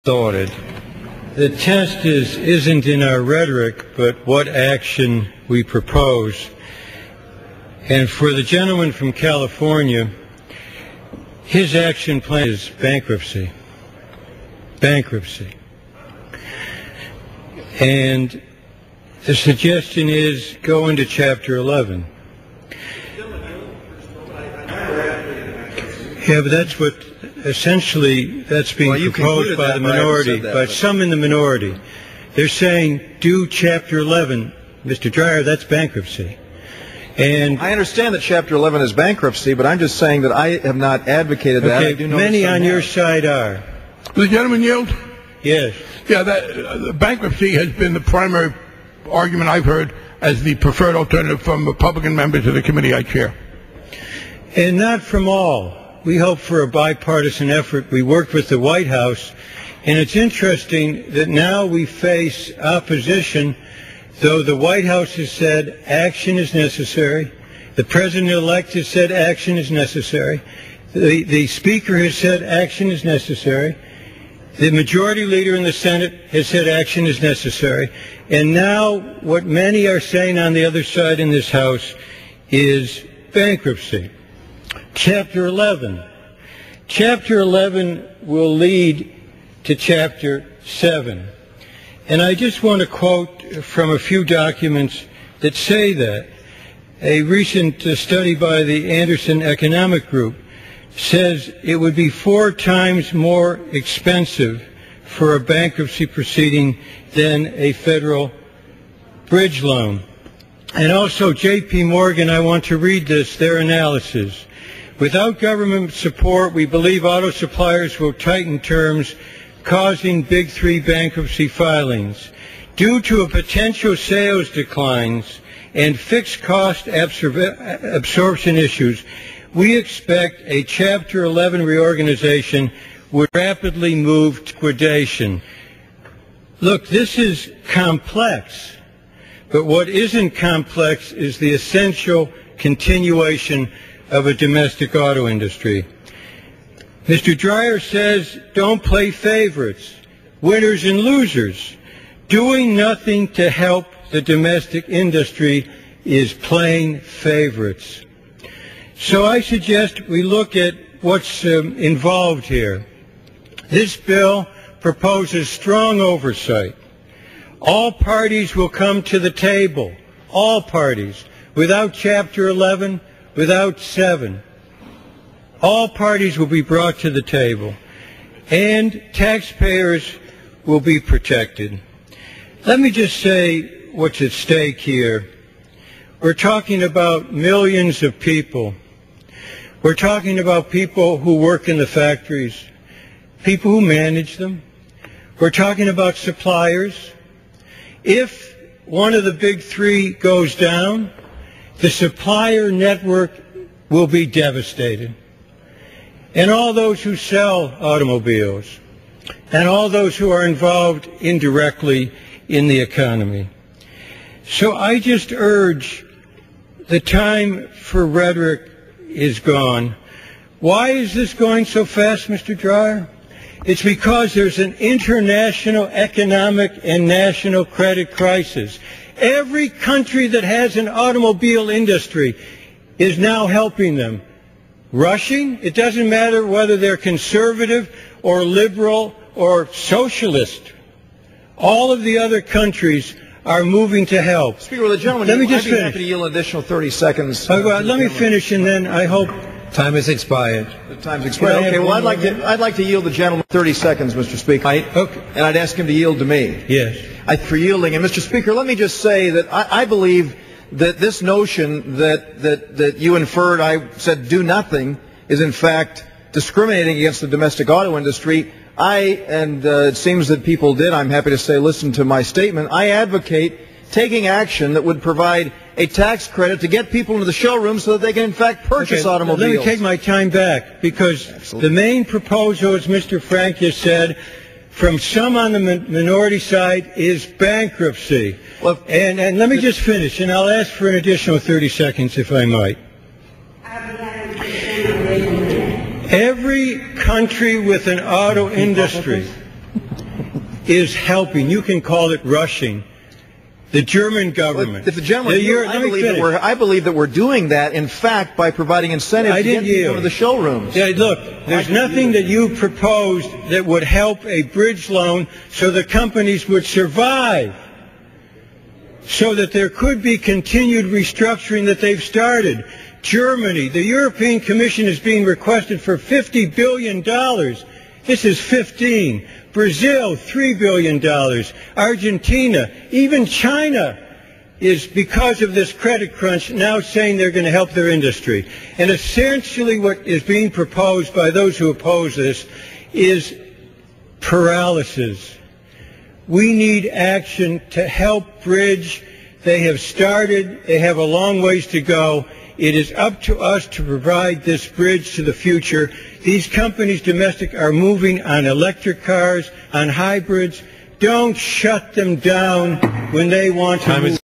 sorted. The test isn't in our rhetoric, but what action we propose. And for the gentleman from California, his action plan is bankruptcy. Bankruptcy. And the suggestion is go into Chapter 11. Yeah, but that's what, essentially, that's being proposed by the minority, by some in the minority. They're saying, do Chapter 11. Mr. Dreyer, that's bankruptcy. And I understand that Chapter 11 is bankruptcy, but I'm just saying that I have not advocated that. Okay, many on your side are. Will the gentleman yield? Yes. Yeah, bankruptcy has been the primary argument I've heard as the preferred alternative from Republican members of the committee I chair. And not from all. We hope for a bipartisan effort. We worked with the White House, and it's interesting that now we face opposition, though the White House has said action is necessary. The President-elect has said action is necessary. The Speaker has said action is necessary. The Majority Leader in the Senate has said action is necessary. And now what many are saying on the other side in this House is bankruptcy. Chapter 11. Chapter 11 will lead to Chapter 7. And I just want to quote from a few documents that say that. A recent study by the Anderson Economic Group says it would be 4 times more expensive for a bankruptcy proceeding than a federal bridge loan. And also J.P. Morgan, I want to read this, their analysis. Without government support, we believe auto suppliers will tighten terms, causing Big Three bankruptcy filings. Due to a potential sales declines and fixed cost absorption issues, we expect a Chapter 11 reorganization would rapidly move to liquidation. Look, this is complex, but what isn't complex is the essential continuation of a domestic auto industry. Mr. Dreyer says don't play favorites, winners and losers. Doing nothing to help the domestic industry is playing favorites. So I suggest we look at what's involved here. This bill proposes strong oversight. All parties will come to the table, all parties, without Chapter 11, without 7. All parties will be brought to the table, and taxpayers will be protected. Let me just say what's at stake here. We're talking about millions of people. We're talking about people who work in the factories, people who manage them. We're talking about suppliers. If one of the Big Three goes down, the supplier network will be devastated. And all those who sell automobiles, and all those who are involved indirectly in the economy. So I just urge, the time for rhetoric is gone. Why is this going so fast, Mr. Dreyer? It's because there's an international economic and national credit crisis. Every country that has an automobile industry is now helping them. Rushing, it doesn't matter whether they're conservative or liberal or socialist. All of the other countries are moving to help. Speaker, the gentleman, let me just finish. Happy to yield an additional 30 seconds. Let me finish, and then I hope. Time has expired. The time's expired. Okay, well, I'd like to yield the gentleman 30 seconds, Mr. Speaker. Okay. And I'd ask him to yield to me. Yes. For yielding. And, Mr. Speaker, let me just say that I believe that this notion that you inferred I said do nothing is, in fact, discriminating against the domestic auto industry. It seems that people did, I'm happy to say, listen to my statement. I advocate taking action that would provide a tax credit to get people into the showroom so that they can, in fact, purchase automobiles. Let me take my time back, because the main proposal, as Mr. Frank just said, from some on the minority side, is bankruptcy. Well, and let me just finish, and I'll ask for an additional 30 seconds, if I might. Every country with an auto industry is helping. You can call it rushing. The German government. If the gentleman, I believe that we're doing that, in fact, by providing incentives to get people to the showrooms. Yeah, look, there's nothing that you proposed that would help a bridge loan so the companies would survive, so that there could be continued restructuring that they've started. Germany, the European Commission is being requested for $50 billion. This is 15. Brazil, $3 billion. Argentina, even China is, because of this credit crunch, now saying they're going to help their industry. And essentially what is being proposed by those who oppose this is paralysis. We need action to help bridge. They have started. They have a long ways to go. It is up to us to provide this bridge to the future. These companies, domestic, are moving on electric cars, on hybrids. Don't shut them down when they want to move.